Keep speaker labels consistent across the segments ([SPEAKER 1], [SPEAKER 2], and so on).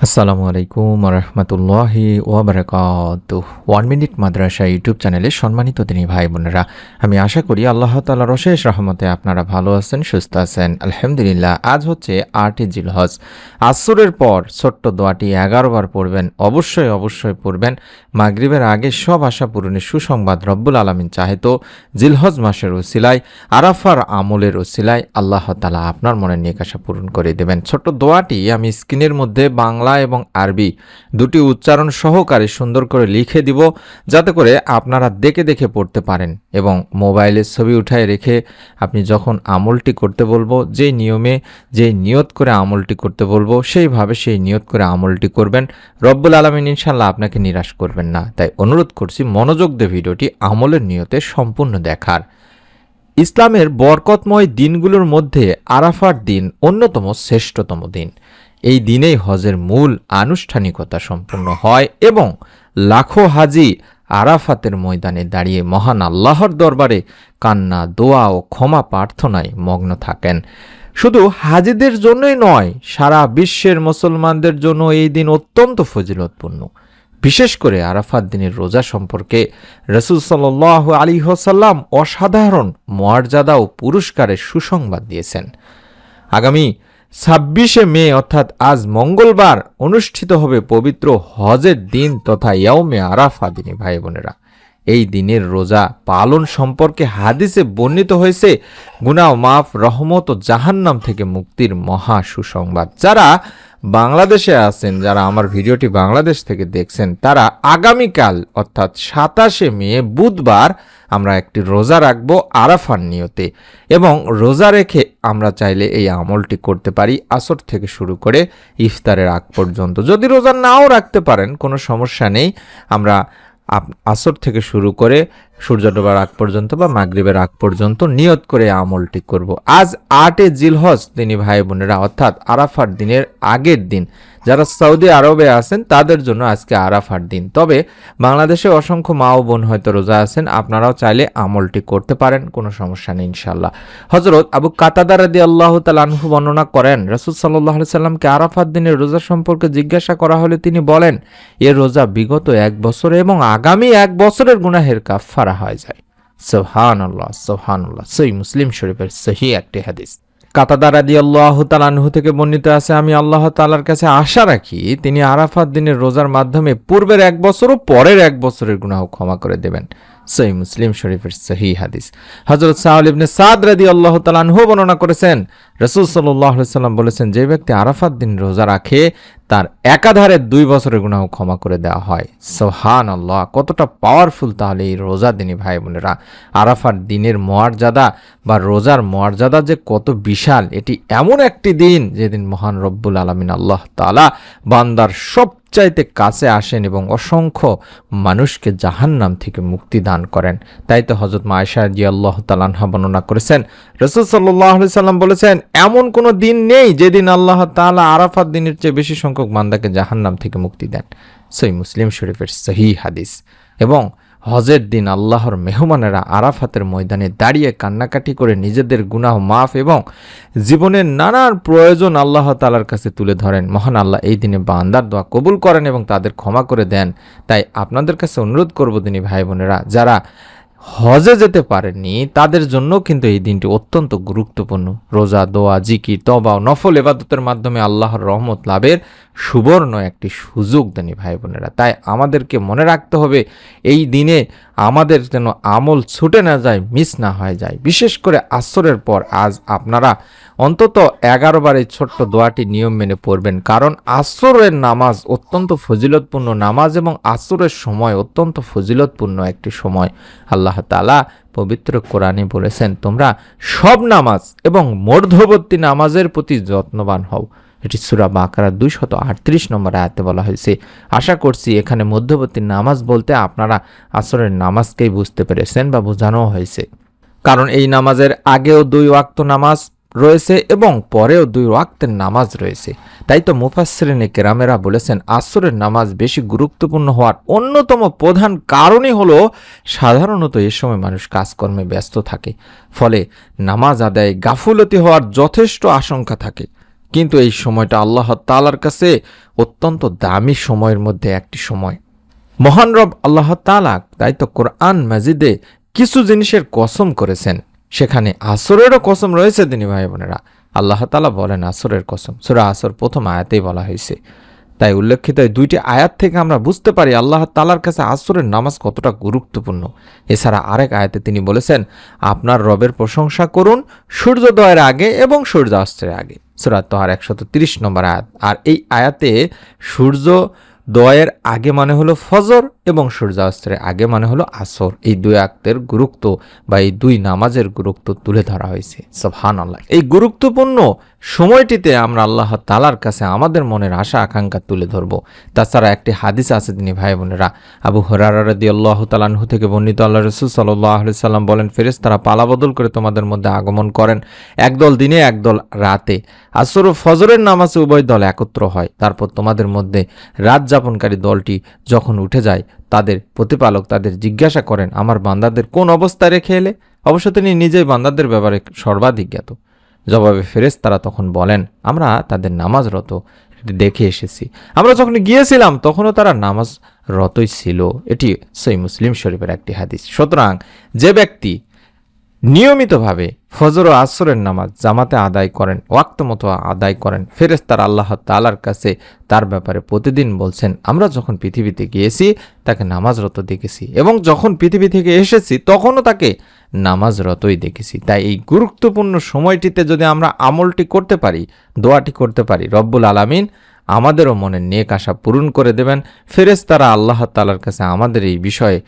[SPEAKER 1] আসসালামু আলাইকুম রহমতুল্লাহি ওয়াবারাকাতুহ। 1 মিনিট মাদ্রাসা ইউটিউব চ্যানেলে সম্মানিত দিনী ভাই বোনেরা, আমি আশা করি আল্লাহ তাআলার অশেষ রহমতে আপনারা ভালো আছেন, সুস্থ আছেন। আলহামদুলিল্লাহ। আজ হচ্ছে 8 জিলহজ। আসরের পর ছোট্ট দোয়াটি 11 বার পড়বেন, অবশ্যই পড়বেন। মাগরিবের আগে সব আশা পূরণের সুসংবাদ রব্বুল আলামিন চাহে তো জিলহজ মাসের ওসিলায়, আরাফার আমলের ওসিলায় আল্লাহ তাআলা আপনার মনের নেক আশা পূরণ করে দেবেন। ছোট্ট দোয়াটি আমি স্ক্রিনের মধ্যে বাংলা এবং আরবি দুটি উচ্চারণ সহকারে সুন্দর করে লিখে দিব, যাতে করে আপনারা দেখে দেখে পড়তে পারেন এবং মোবাইলের ছবি উঠায় রেখে আপনি যখন আমলটি করতে বলবো, যেই নিয়মে যেই নিয়ত করে আমলটি করতে বলবো সেইভাবে সেই নিয়ত করে আমলটি করবেন। রব্বুল আলামিন ইনশাআল্লাহ আপনাকে নিরাশ করবেন না। তাই অনুরোধ করছি মনোযোগ দিয়ে ভিডিওটি আমলের নিয়তে সম্পূর্ণ দেখার। ইসলামের বরকতময় দিনগুলোর মধ্যে আরাফার দিন অন্যতম শ্রেষ্ঠতম দিন। এই দিনেই হজের মূল আনুষ্ঠানিকতা সম্পন্ন হয় এবং লাখো হাজি আরাফাতের ময়দানে দাঁড়িয়ে মহান আল্লাহর দরবারে কান্না, দোয়া ও ক্ষমা প্রার্থনায় মগ্ন থাকেন। শুধু হাজিদের জন্যই নয়, সারা বিশ্বের মুসলমানদের জন্য এই দিন অত্যন্ত ফজিলতপূর্ণ। বিশেষ করে আরাফাত দিনের রোজা সম্পর্কে রাসূল সাল্লাল্লাহু আলাইহি ওয়াসাল্লাম অসাধারণ মর্যাদা ও পুরস্কারের সুসংবাদ দিয়েছেন। আগামী 26শে মে অর্থাৎ আজ মঙ্গলবার অনুষ্ঠিত হবে পবিত্র হজের দিন তথা ইয়াউমে আরাফা। দিনী ভাই বোনেরা, এই দিনের রোজা পালন সম্পর্কে হাদিসে বর্ণিত হয়েছে গুনাহ মাফ, রহমত ও জাহান্নাম থেকে মুক্তির মহা সুসংবাদ। যারা বাংলাদেশে আছেন, যারা আমার ভিডিওটি বাংলাদেশ থেকে দেখছেন, তারা আগামীকাল অর্থাৎ 27শে মে বুধবার আমরা একটি রোজা রাখবো আরাফার নিয়তে এবং রোজা রেখে আমরা চাইলে এই আমলটি করতে পারি আসর থেকে শুরু করে ইফতারের আগ পর্যন্ত। যদি রোজা নাও রাখতে পারেন কোনো সমস্যা নেই, আমরা আসর থেকে শুরু করে সূর্য ডোবার আগ পর্যন্ত বা মাগরিবের আগ পর্যন্ত নিয়ত করে আমলটি করব। আজ 8 জিলহজ দিনী ভাই বোনেরা, অর্থাৎ আরাফার দিনের আগের দিন। যারা সৌদি আরবে আছেন তাদের জন্য আজকে আরাফার দিন। তবে বাংলাদেশে অসংখ্য মা ও বোন হয়তো রোজা আছেন, আপনারাও চাইলে আমলটি করতে পারেন, কোনো সমস্যা নেই ইনশাআল্লাহ। হযরত আবু কাতাদা রাদিয়াল্লাহু তাআলা আনহু বর্ণনা করেন, রাসূল সাল্লাল্লাহু আলাইহি সাল্লামকে আরাফাত দিনের রোজা সম্পর্কে জিজ্ঞাসা করা হলে তিনি বলেন, এ রোজা বিগত 1 বছর এবং আগামী 1 বছরের গুনাহের কাফফারা হয়ে যায়। সুবহানাল্লাহ, সুবহানাল্লাহ। সহিহ মুসলিম শরীফের সহিহ একটি হাদিস। কাতাদা রাদিয়াল্লাহু তাআলা আনহু থেকে বর্ণিত আছে, আমি আল্লাহ তাআলার কাছে আশা রাখি তিনি আরাফাত দিনের রোজার মাধ্যমে পূর্বের 1 বছর ও পরের 1 বছরের গুনাহ ক্ষমা করে দেবেন। সহিহ মুসলিম শরীফের সহিহ হাদিস। হযরত সাহল ইবনে সাদ রাদিয়াল্লাহু তাআলা আনহু বর্ণনা করেছেন, রাসূল সাল্লাল্লাহু আলাইহি সাল্লাম বলেছেন, যে ব্যক্তি আরাফাত দিন রোজা রাখে তার একাধারে 2 বছরের গুনাহ ক্ষমা করে দেওয়া হয়। সুবহানাল্লাহ, কতটা পাওয়ারফুল তাহলে এই রোজা দিনী ভাই বোনেরা। আরাফার দিনের মর্যাদা বা রোজার মর্যাদা যে কত বিশাল। এটি এমন একটি দিন যেদিন মহান রব্বুল আলামিন আল্লাহ তাআলা বান্দার সবচাইতে কাছে আসেন এবং অসংখ্য মানুষকে জাহান্নাম থেকে মুক্তি দান করেন। তাই তো হযরত আয়েশা রাদিয়াল্লাহু তাআলা আনহা বর্ণনা করেছেন, রাসূল সাল্লাল্লাহু আলাইহি সাল্লাম বলেছেন, এমন কোনো দিন নেই যেদিন আল্লাহ তাআলা আরাফাত দিনের চেয়ে বেশি সংখ্যক বান্দাকে জাহান্নাম থেকে মুক্তি দেন। সহিহ মুসলিম শরীফের সহিহ হাদিস। এবং হজের দিন আল্লাহর মেহমানেরা আরাফাতের ময়দানে দাঁড়িয়ে কান্নাকাটি করে নিজেদের গুনাহ মাফ এবং জীবনের নানান প্রয়োজন আল্লাহ তাআলার কাছে তুলে ধরেন। মহান আল্লাহ এই দিনে বান্দার দোয়া কবুল করেন এবং তাদের ক্ষমা করে দেন। তাই আপনাদের কাছে অনুরোধ করব দিনী ভাই বোনেরা, যারা হজে যেতে পারেননি তাদের জন্য কিন্তু এই দিনটি অত্যন্ত গুরুত্বপূর্ণ। রোজা, দোয়া, জিকির, তওবা ও নফল ইবাদতের মাধ্যমে আল্লাহর রহমত লাভের সুবর্ণ একটি সুযোগ দেনি ভাই বোনেরা। তাই আমাদেরকে মনে রাখতে হবে এই দিনে আমাদের যেন আমল ছুটে না যায়, মিস না হয়ে যায়। বিশেষ করে আসরের পর আজ আপনারা অন্তত 11 বার এই ছোট্ট দোয়াটি নিয়ম মেনে পড়বেন, কারণ আসরের নামাজ অত্যন্ত ফজিলতপূর্ণ নামাজ এবং আসরের সময় অত্যন্ত ফজিলতপূর্ণ একটি সময়। আল্লাহ তাআলা পবিত্র কোরআনে বলেছেন, তোমরা সব নামাজ এবং মধ্যবর্তী নামাজের প্রতি যত্নবান হও। এটি সূরা বাকারা 238 নম্বর আয়াতে বলা হয়েছে। আশা করছি এখানে মধ্যবর্তী নামাজ বলতে আপনারা আসরের নামাজকেই বুঝতে পেরেছেন বা বোঝানো হয়েছে, কারণ এই নামাজের আগেও 2 ওয়াক্ত নামাজ রয়েছে এবং পরেও 2 ওয়াক্তের নামাজ রয়েছে। তাই তো মুফাসসিরিনে কেরামেরা বলেছেন, আসরের নামাজ বেশি গুরুত্বপূর্ণ হওয়ার অন্যতম প্রধান কারণই হলো সাধারণত এ সময় মানুষ কাজকর্মে ব্যস্ত থাকে, ফলে নামাজ আদায়ে গাফুলতি হওয়ার যথেষ্ট আশঙ্কা থাকে। কিন্তু এই সময়টা আল্লাহ তাআলার কাছে অত্যন্ত দামি সময়ের মধ্যে একটি সময়। মহান রব আল্লাহ তাআলা তাই তো কোরআন মাজিদে কিছু জিনিসের কসম করেছেন, সেখানে আসরেরও কসম রয়েছে দিনী ভাই বোনেরা। আল্লাহ তাআলা বলেন আসরের কসম, সূরা আসর প্রথম আয়াতেই বলা হয়েছে। তাই উল্লেখিত এই দুইটি আয়াত থেকে আমরা বুঝতে পারি আল্লাহ তাআলার কাছে আসরের নামাজ কতটা গুরুত্বপূর্ণ। এছাড়া আরেক আয়াতে তিনি বলেছেন, আপনার রবের প্রশংসা করুন সূর্যোদয়ের আগে এবং সূর্যাস্তের আগে, সূরা তাহার 130 নম্বর আয়াত। আর এই আয়াতে সূর্যোদয়ের আগে মানে হলো ফজর এবং সূর্যাস্তের আগে মানে হলো আসর। এই দুই আয়াতের গুরুত্ব বা এই দুই নামাজের গুরুত্ব তুলে ধরা হয়েছে। সুবহানাল্লাহ। এই গুরুত্বপূর্ণ সময়টিতে আমরা আল্লাহ তাআলার কাছে আমাদের মনের আশা আকাঙ্ক্ষা তুলে ধরব। তাছাড়া একটি হাদিস আছে তিনি ভাই বোনেরা, আবু হুরায়রা রাদিয়াল্লাহু তাআলা আনহু থেকে বর্ণিত, আল্লাহ রাসূল সাল্লাল্লাহু আলাইহি সাল্লাম বলেন, ফেরেশতারা পালাবদল করে তোমাদের মধ্যে আগমন করেন, একদল দিনে একদল রাতে। আসর ও ফজরের নামাজে উভয় দল একত্র হয়। তারপর তোমাদের মধ্যে রাত যাপনকারী দলটি যখন উঠে যায়, তাদের প্রতিপালক তাদের জিজ্ঞাসা করেন, আমার বান্দাদের কোন অবস্থায় রেখে এলে? অবশ্য তিনি নিজেই বান্দাদের ব্যাপারে সর্বাধিক জ্ঞাত। জবাবে ফেরেশতারা তখন বলেন, আমরা তাদের নামাজরত দেখে এসেছি। আমরা যখন গিয়েছিলাম তখনও তারা নামাজরতই ছিল। এটি সহিহ মুসলিম শরীফের একটি হাদিস। সুতরাং যে ব্যক্তি নিয়মিতভাবে ফজর ও আসরের নামাজ জামাতে আদায় করেন, ওয়াক্ত মতো আদায় করেন, ফেরেশতারা আল্লাহ তাআলার কাছে তার ব্যাপারে প্রতিদিন বলছেন, আমরা যখন পৃথিবীতে গিয়েছি তাকে নামাজরত দেখেছি এবং যখন পৃথিবী থেকে এসেছি তখনও তাকে নামাজরতই দেখেছি। তাই এই গুরুত্বপূর্ণ সময়টিতে যদি আমরা আমলটি করতে পারি, দোয়াটি করতে পারি, রব্বুল আলামিন আমাদেরও মনের নেক আশা পূরণ করে দেবেন। ফেরেশতারা আল্লাহ তাআলার কাছে আমাদের এই বিষয়ে,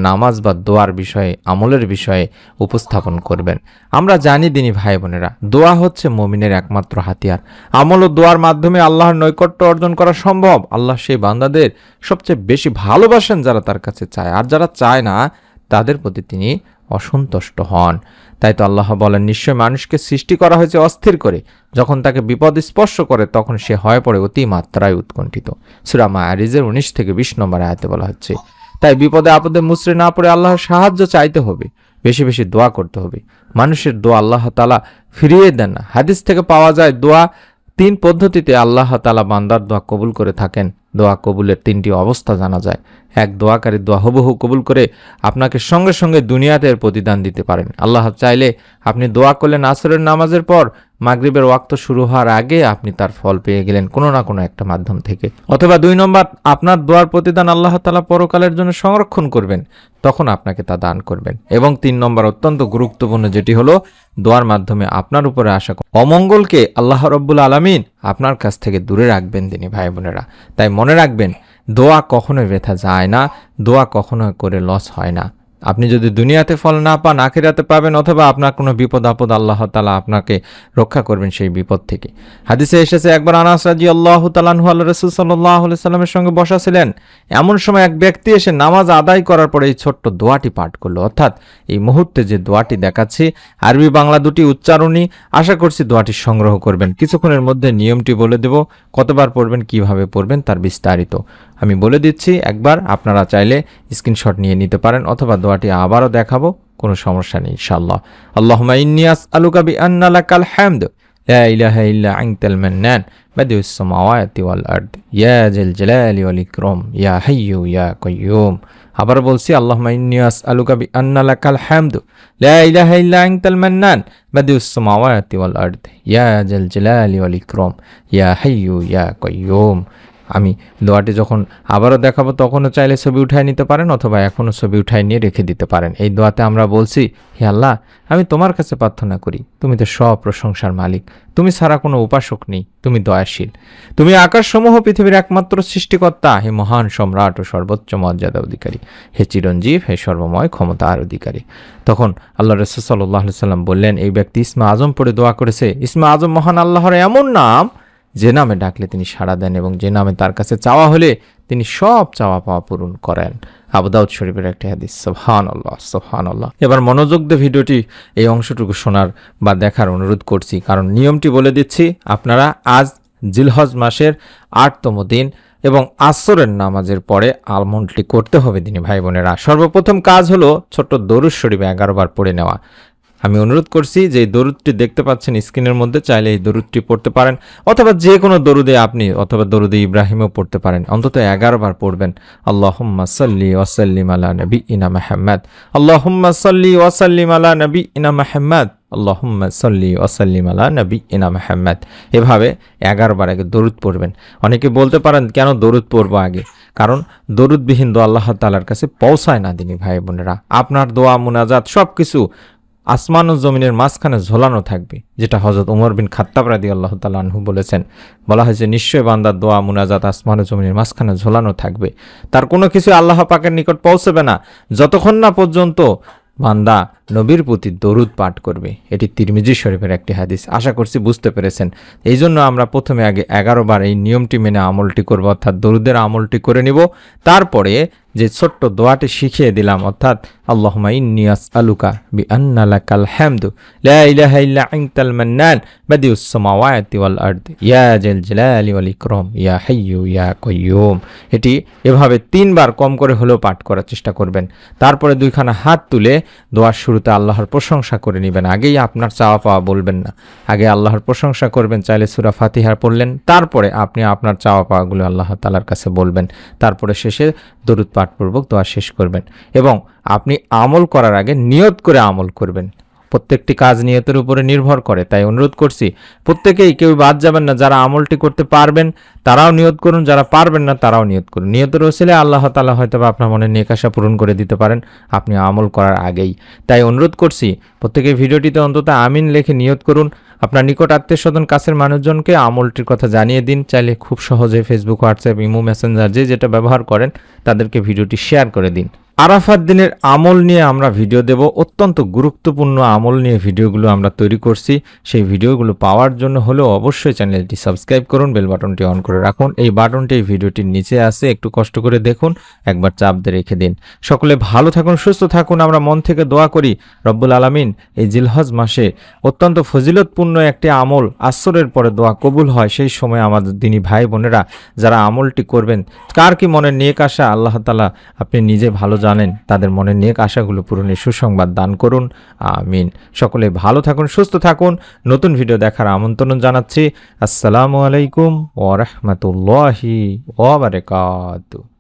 [SPEAKER 1] নামাজ বা দোয়ার বিষয়ে, আমলের বিষয়ে উপস্থাপন করবেন। আমরা জানি দিনী ভাই বোনেরা, দোয়া হচ্ছে মুমিনের একমাত্র হাতিয়ার। আমল ও দোয়ার মাধ্যমে আল্লাহর নৈকট্য অর্জন করা সম্ভব। আল্লাহ সেই বান্দাদের সবচেয়ে বেশি ভালোবাসেন যারা তার কাছে চায়, আর যারা চায় না তাদের প্রতি তিনি অসন্তুষ্ট হন। তাই তো আল্লাহ বলেন, নিশ্চয় মানুষকে সৃষ্টি করা হয়েছে অস্থির করে, যখন তাকে বিপদ স্পর্শ করে তখন সে হয়ে পড়ে অতি মাত্রায় উৎকণ্ঠিত। সূরা মাআরিজের 19 থেকে 20 নম্বর আয়াতে বলা হচ্ছে। তাই বিপদে আপদে মুচড়ে না পড়ে আল্লাহর সাহায্য চাইতে হবে, বেশি বেশি দোয়া করতে হবে। মানুষের দোয়া আল্লাহ তাআলা ফিরিয়ে দেন না। হাদিস থেকে পাওয়া যায়, দোয়া 3 পদ্ধতিতে আল্লাহ তাআলা বান্দার দোয়া কবুল করে থাকেন। দোয়া কবুলের 3টি অবস্থা জানা যায়। এক, দোয়াকারী দোয়া হুবহু কবুল করে আপনাকে সঙ্গে সঙ্গে দুনিয়াতে এর প্রতিদান দিতে পারেন। আল্লাহ চাইলে আপনি দোয়া করলেন আসরের নামাজের পর, মাগরিবের ওয়াক্ত শুরু হওয়ার আগে আপনি তার ফল পেয়ে গেলেন কোনো না কোনো একটা মাধ্যম থেকে। অথবা 2 নম্বর, আপনার দোয়ার প্রতিদান আল্লাহ তাআলা পরকালের জন্য সংরক্ষণ করবেন, তখন আপনাকে তা দান করবেন। এবং 3 নম্বর অত্যন্ত গুরুত্বপূর্ণ, যেটি হলো দোয়ার মাধ্যমে আপনার উপরে আসা অমঙ্গলকে আল্লাহ রব্বুল আলামিন আপনার কাছ থেকে দূরে রাখবেন দিনী ভাই বোনেরা। তাই মনে রাখবেন, দোয়া কখনোই ব্যথা যায় না, দোয়া কখনো করে লস হয় না। আপনি যদি দুনিয়াতে ফল না পান, আখিরাতে পাবেন, অথবা আপনার কোনো বিপদ আপদ আল্লাহ তাআলা আপনাকে রক্ষা করবেন সেই বিপদ থেকে। হাদিসে এসেছে, একবার আনাস রাদিয়াল্লাহু তাআলা আনহু আল্লাহর রাসূল সাল্লাল্লাহু আলাইহি সাল্লামের সঙ্গে বসা ছিলেন। এমন সময় এক ব্যক্তি এসে নামাজ আদায় করার পরে এই ছোট্ট দোয়াটি পাঠ করলো। অর্থাৎ এই মুহূর্তে যে দোয়াটি দেখাচ্ছি, আরবি বাংলা দুটি উচ্চারণই। আশা করছি দোয়াটি সংগ্রহ করবেন। কিছুক্ষণের মধ্যে নিয়মটি বলে দেব, কতবার পড়বেন, কিভাবে পড়বেন তার বিস্তারিত আমি বলে দিচ্ছি। একবার আপনারা চাইলে স্ক্রিনশট নিয়ে নিতে পারেন, অথবা দোয়াটি আবারও দেখাবো, কোনো সমস্যা নেই ইনশাআল্লাহ। আল্লাহুম্মা ইন্নী আসআলুকা বিআন্না লাকাল হামদ লা ইলাহা ইল্লা আনতাল মান্নান বাদিউস সামাওয়াতি ওয়াল আরদ ইয়া জাল জালালি ওয়াল ইকরাম ইয়া হাইয়্যু ইয়া কাইয়্যুম। আবার বলছি, আল্লাহুম্মা ইন্নী আসআলুকা বিআন্না লাকাল হামদ লা ইলাহা ইল্লা আনতাল মান্নান বাদিউস সামাওয়াতি ওয়াল আরদ ইয়া জাল জালালি ওয়াল ইকরাম ইয়া হাইয়্যু ইয়া কাইয়্যুম। আমি দোয়াটি যখন আবারও দেখাবো তখনও চাইলে ছবি উঠায় নিতে পারেন, অথবা এখনও ছবি উঠায় নিয়ে রেখে দিতে পারেন। এই দোয়াতে আমরা বলছি, হে আল্লাহ, আমি তোমার কাছে প্রার্থনা করি, তুমি তো সব প্রশংসার মালিক, তুমি ছাড়া কোনো উপাসক নেই, তুমি দয়াশীল, তুমি আকাশসমূহ পৃথিবীর একমাত্র সৃষ্টিকর্তা, হে মহান সম্রাট ও সর্বোচ্চ মর্যাদা অধিকারী, হে চিরঞ্জীব, হে সর্বময় ক্ষমতার অধিকারী। তখন আল্লাহ রাসূল সাল্লাল্লাহু আলাইহি সাল্লাম বললেন, এই ব্যক্তি ইসমে আজম পড়ে দোয়া করেছে। ইসমে আজম মহান আল্লাহর এমন নাম যে নামে ডাকলে তিনি সাড়া দেন এবং যে নামে তার কাছে চাওয়া হলে তিনি সব চাওয়া পাওয়া পূরণ করেন। আবু দাউদ শরীফের একটি হাদিস। সুবহানাল্লাহ, সুবহানাল্লাহ। এবার মনোযোগ দিয়ে ভিডিওটি এই অংশটুকু শোনার বা দেখার অনুরোধ করছি, কারণ নিয়মটি বলে দিচ্ছি। আপনারা আজ জিলহজ মাসের 8তম দিন এবং আসরের নামাজের পরে আমলটি করতে হবে দিনী ভাই বোনেরা। সর্বপ্রথম কাজ হলো ছোট্ট দরুদ শরীফ 11 বার পড়ে নেওয়া। আমি অনুরোধ করছি যে এই দরুদটি দেখতে পাচ্ছেন স্ক্রিনের মধ্যে, চাইলে এই দরুদটি পড়তে পারেন, অথবা যে কোনো দরুদে আপনি অথবা দরুদে ইব্রাহিমও পড়তে পারেন, অন্তত 11 বার পড়বেন। আল্লাহুম্মা সাল্লি ওয়া সাল্লিম আলা নবিয়িনা মুহাম্মদ, আল্লাহুম্মা সাল্লি ওয়া সাল্লিম আলা নবিয়িনা মুহাম্মদ, আল্লাহুম্মা সাল্লি ওয়া সাল্লিম আলা নবিয়িনা মুহাম্মদ। এভাবে 11 বার আগে দরুদ পড়বেন। অনেকে বলতে পারেন কেন দরুদ পড়বো আগে? কারণ দরুদবিহীন দোয়া আল্লাহ তাআলার কাছে পৌঁছায় না দিনী ভাই বোনেরা। আপনার দোয়া মুনাজাত সব কিছু আসমান ও জমিনের মাঝখানে ঝোলানো থাকবে, যেটা হযরত ওমর বিন খাত্তাব রাদিয়াল্লাহু তাআলা আনহু বলেছেন। বলা হয়েছে নিশ্চয় বান্দার দোয়া মুনাজাত আসমান ও জমিনের মাঝখানে ঝোলানো থাকবে, তার কোনো কিছু আল্লাহ পাকের নিকট পৌঁছবে না যতক্ষণ না পর্যন্ত বান্দা নবীর প্রতি দরুদ পাঠ করবে। এটি তিরমিজি শরীফের একটি হাদিস। আশা করছি বুঝতে পেরেছেন। এই জন্য আমরা প্রথমে আগে 11 বার এই নিয়মটি মেনে আমলটি করব, অর্থাৎ দরুদের আমলটি করে নিব। তারপরে যে ছোট্ট দোয়াটি শিখিয়ে দিলাম, অর্থাৎ আল্লাহুম্মা ইন্নী আসআলুকা বিআন্না লাকাল হামদু লা ইলাহা ইল্লা আনতাল মান্নান বাদিউস সামাওয়াতি ওয়াল আরদ ইয়া জাল জালালি ওয়াল ইকরাম ইয়া হাইয়্যু ইয়া কাইয়্যুম। এটি এভাবে 3 বার কম করে হলেও পাঠ করার চেষ্টা করবেন। তারপরে দুইখানা হাত তুলে দোয়ার শুরুতে আল্লাহর প্রশংসা করে নেবেন। আগেই আপনার চাওয়া পাওয়া বলবেন না, আগে আল্লাহর প্রশংসা করবেন। চাইলে সূরা ফাতিহা পড়লেন, তারপরে আপনি আপনার চাওয়া পাওয়াগুলো আল্লাহ তাআলার কাছে বলবেন। তারপরে শেষে দরুদ পাঠপূর্বক দোয়া শেষ করবেন। এবং আপনি আমল করার আগে নিয়ত করে আমল করবেন। প্রত্যেকটি কাজ নিয়তের উপরে নির্ভর করে, তাই অনুরোধ করছি প্রত্যেকেই কেউ বাদ যাবেন না। যারা আমলটি করতে পারবেন তারাও নিয়ত করুন, যারা পারবেন না তারাও নিয়ত করুন। নিয়তের ওসিলে আল্লাহ তাআলা হয়তো বা আপনার মনের নেক আশা পূরণ করে দিতে পারেন আপনি আমল করার আগেই। তাই অনুরোধ করছি প্রত্যেকেই ভিডিওটিতে অন্তত আমিন লিখে নিয়ত করুন। আপনার নিকট আত্মীয় স্বজন কাছের মানুষজনকে আমলটির কথা জানিয়ে দিন। চাইলে খুব সহজে ফেসবুক, হোয়াটসঅ্যাপ, ইমো, মেসেঞ্জার যে যেটা ব্যবহার করেন তাদেরকে ভিডিওটি শেয়ার করে দিন। আরাফাত দিনের আমল নিয়ে আমরা ভিডিও দেব। অত্যন্ত গুরুত্বপূর্ণ আমল নিয়ে ভিডিওগুলো আমরা তৈরি করছি। সেই ভিডিওগুলো পাওয়ার জন্য হলেও অবশ্যই চ্যানেলটি সাবস্ক্রাইব করুন, বেল বাটনটি অন করে রাখুন। এই বাটনটি এই ভিডিওটির নিচে আছে, একটু কষ্ট করে দেখুন, একবার চাপ দিয়ে রেখে দিন। সকলে ভালো থাকুন, সুস্থ থাকুন। আমরা মন থেকে দোয়া করি রব্বুল আলামিন এই জিলহজ মাসে অত্যন্ত ফজিলতপূর্ণ একটি আমল, আসরের পরে দোয়া কবুল হয়। সেই সময় আমাদের দিনী ভাই বোনেরা যারা আমলটি করবেন, কার কি মনের নেক আশা আল্লাহ তাআলা আপনি নিজে ভালো জানেন, তাদের মনের নেক আশাগুলো পূরণের সুসংবাদ দান করুন। আমিন। সকলে ভালো থাকুন, সুস্থ থাকুন। নতুন ভিডিও দেখার আমন্ত্রণ জানাচ্ছি। আসসালামু আলাইকুম ওয়া রাহমাতুল্লাহি ওয়া বারাকাতুহু।